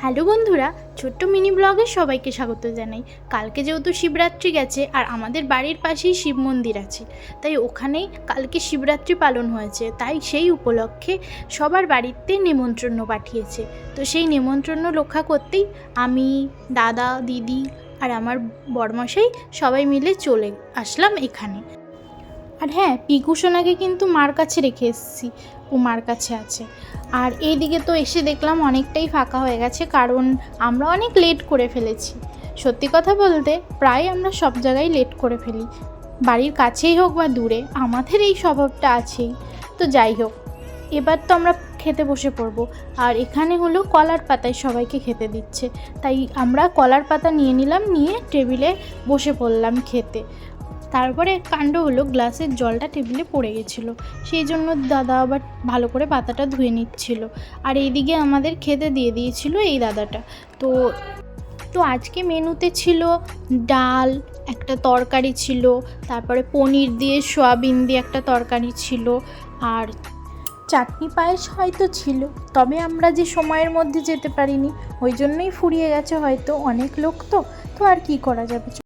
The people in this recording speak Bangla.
হ্যালো বন্ধুরা, ছোট্ট মিনি ব্লগে সবাইকে স্বাগত জানাই। কালকে যেহেতু শিবরাত্রি গেছে আর আমাদের বাড়ির পাশেই শিব মন্দির আছে, তাই ওখানেই কালকে শিবরাত্রি পালন হয়েছে। তাই সেই উপলক্ষে সবার বাড়িতে নেমন্ত্রণ পাঠিয়েছে। তো সেই নেমন্ত্রণ রক্ষা করতেই আমি, দাদা, দিদি আর আমার বড়মশাই সবাই মিলে চলে আসলাম এখানে। আর হ্যাঁ, পিকু সোনাকে কিন্তু মার কাছে রেখে এসেছি, ও মার কাছে আছে। আর এইদিকে তো এসে দেখলাম অনেকটাই ফাঁকা হয়ে গেছে, কারণ আমরা অনেক লেট করে ফেলেছি। সত্যি কথা বলতে প্রায় আমরা সব জায়গায় লেট করে ফেলি, বাড়ির কাছেই হোক বা দূরে, আমাদের এই স্বভাবটা আছেই। তো যাই হোক, এবার তো আমরা খেতে বসে পড়বো। আর এখানে হলো কলার পাতায় সবাইকে খেতে দিচ্ছে, তাই আমরা কলার পাতা নিয়ে নিলাম, নিয়ে টেবিলে বসে পড়লাম খেতে। তারপরে কাণ্ড হলো, গ্লাসের জলটা টেবিলে পড়ে গেছিলো, সেই জন্য দাদা আবার ভালো করে পাতাটা ধুয়ে নিচ্ছিল। আর এইদিকে আমাদের খেতে দিয়ে দিয়েছিল এই দাদাটা। তো তো আজকে মেনুতে ছিল ডাল, একটা তরকারি ছিল, তারপরে পনির দিয়ে সয়াবিন দিয়ে একটা তরকারি ছিল, আর চাটনি পায়েস হয়তো ছিল। তবে আমরা যে সময়ের মধ্যে যেতে পারিনি, ওই জন্যই ফুরিয়ে গেছে হয়তো, অনেক লোক তো আর কি করা যাবে।